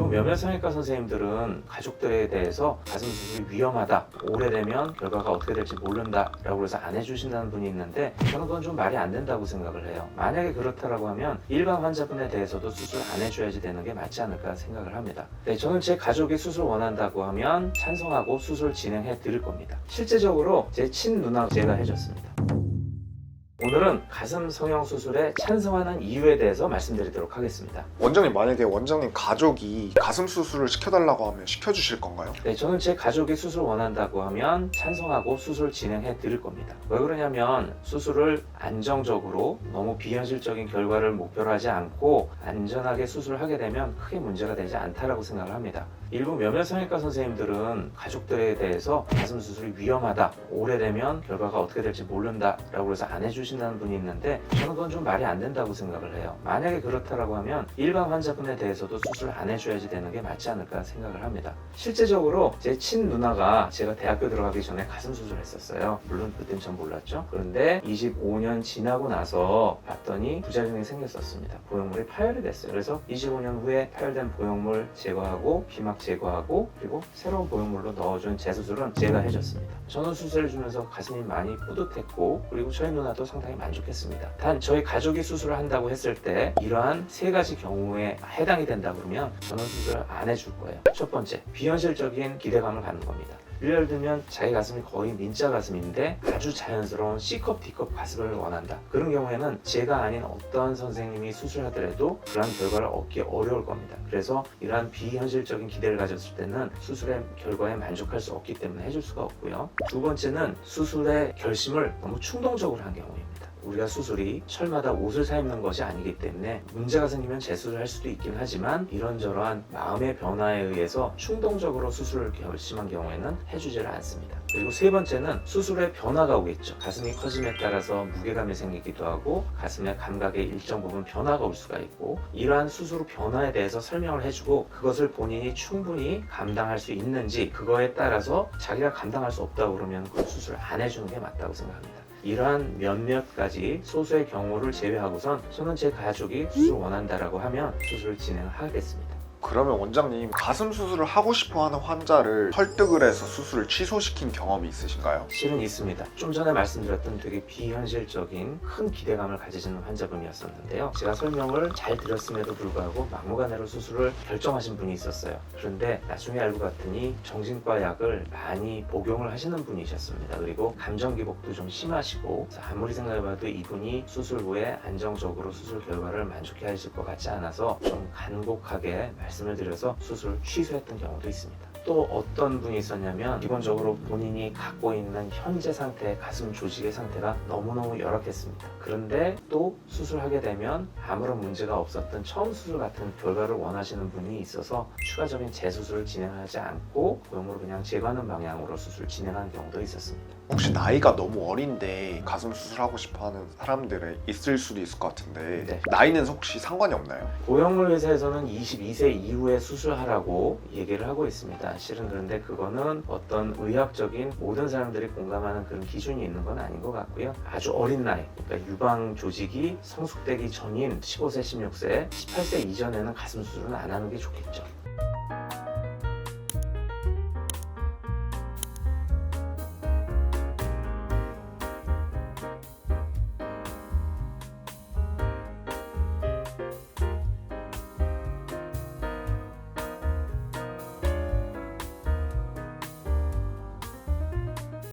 몇몇 성형외과 선생님들은 가족들에 대해서 가슴 수술이 위험하다, 오래되면 결과가 어떻게 될지 모른다 라고 해서 안 해주신다는 분이 있는데, 저는 그건 좀 말이 안 된다고 생각을 해요. 만약에 그렇다라고 하면 일반 환자분에 대해서도 수술 안 해줘야지 되는 게 맞지 않을까 생각을 합니다. 네, 저는 제 가족이 수술 원한다고 하면 찬성하고 수술 진행해 드릴 겁니다. 실제적으로 제 친누나가 제가 해줬습니다. 오늘은 가슴 성형 수술에 찬성하는 이유에 대해서 말씀드리도록 하겠습니다. 원장님, 만약에 원장님 가족이 가슴 수술을 시켜달라고 하면 시켜주실 건가요? 네, 저는 제 가족이 수술 원한다고 하면 찬성하고 수술 진행해 드릴 겁니다. 왜 그러냐면 수술을 안정적으로 너무 비현실적인 결과를 목표로 하지 않고 안전하게 수술을 하게 되면 크게 문제가 되지 않다라고 생각을 합니다. 일부 몇몇 성형외과 선생님들은 가족들에 대해서 가슴 수술이 위험하다, 오래되면 결과가 어떻게 될지 모른다 라고 해서 안 해주신다는 분이 있는데, 저는 그건 좀 말이 안 된다고 생각을 해요. 만약에 그렇다라고 하면 일반 환자분에 대해서도 수술 안 해줘야지 되는 게 맞지 않을까 생각을 합니다. 실제적으로 제 친누나가 제가 대학교 들어가기 전에 가슴 수술을 했었어요. 물론 그땐 전 몰랐죠. 그런데 25년 지나고 나서 봤더니 부작용이 생겼었습니다. 보형물이 파열이 됐어요. 그래서 25년 후에 파열된 보형물 제거하고 비막 제거하고 그리고 새로운 보형물로 넣어준 재수술은 제가 해줬습니다. 저는 수술해주면서 가슴이 많이 뿌듯했고, 그리고 저희 누나도 상당히 만족했습니다. 단 저희 가족이 수술을 한다고 했을 때 이러한 세 가지 경우에 해당이 된다 그러면 저는 수술을 안 해줄 거예요. 첫 번째, 비현실적인 기대감을 갖는 겁니다. 예를 들면 자기 가슴이 거의 민자 가슴인데 아주 자연스러운 C컵, D컵 가슴을 원한다. 그런 경우에는 제가 아닌 어떤 선생님이 수술하더라도 그런 결과를 얻기 어려울 겁니다. 그래서 이러한 비현실적인 기대를 가졌을 때는 수술의 결과에 만족할 수 없기 때문에 해줄 수가 없고요. 두 번째는 수술의 결심을 너무 충동적으로 한 경우입니다. 우리가 수술이 철마다 옷을 사입는 것이 아니기 때문에 문제가 생기면 재수술을 할 수도 있긴 하지만 이런저러한 마음의 변화에 의해서 충동적으로 수술을 결심한 경우에는 해주지를 않습니다. 그리고 세 번째는 수술의 변화가 오겠죠. 가슴이 커짐에 따라서 무게감이 생기기도 하고 가슴의 감각의 일정 부분 변화가 올 수가 있고, 이러한 수술 변화에 대해서 설명을 해주고 그것을 본인이 충분히 감당할 수 있는지, 그거에 따라서 자기가 감당할 수 없다고 그러면 그 수술을 안 해주는 게 맞다고 생각합니다. 이러한 몇몇 가지 소수의 경우를 제외하고선 저는 제 가족이 수술 원한다라고 하면 수술을 진행하겠습니다. 그러면 원장님, 가슴 수술을 하고 싶어하는 환자를 설득을 해서 수술을 취소시킨 경험이 있으신가요? 실은 있습니다. 좀 전에 말씀드렸던 되게 비현실적인 큰 기대감을 가지시는 환자분이었었는데요. 제가 설명을 잘 드렸음에도 불구하고 막무가내로 수술을 결정하신 분이 있었어요. 그런데 나중에 알고 봤더니 정신과 약을 많이 복용을 하시는 분이셨습니다. 그리고 감정 기복도 좀 심하시고, 아무리 생각해봐도 이분이 수술 후에 안정적으로 수술 결과를 만족해 하실 것 같지 않아서 좀 간곡하게 말씀을 드려서 수술을 취소했던 경우도 있습니다. 또 어떤 분이 있었냐면, 기본적으로 본인이 갖고 있는 현재 상태, 가슴 조직의 상태가 너무너무 열악했습니다. 그런데 또 수술하게 되면 아무런 문제가 없었던 처음 수술 같은 결과를 원하시는 분이 있어서 추가적인 재수술을 진행하지 않고 보형물을 그냥 제거하는 방향으로 수술을 진행하는 경우도 있었습니다. 혹시 나이가 너무 어린데 가슴 수술하고 싶어하는 사람들이 있을 수도 있을 것 같은데, 네. 나이는 혹시 상관이 없나요? 보형물 회사에서는 22세 이후에 수술하라고 얘기를 하고 있습니다. 실은 그런데 그거는 어떤 의학적인 모든 사람들이 공감하는 그런 기준이 있는 건 아닌 것 같고요. 아주 어린 나이, 그러니까 유방 조직이 성숙되기 전인 15세, 16세, 18세 이전에는 가슴 수술은 안 하는 게 좋겠죠.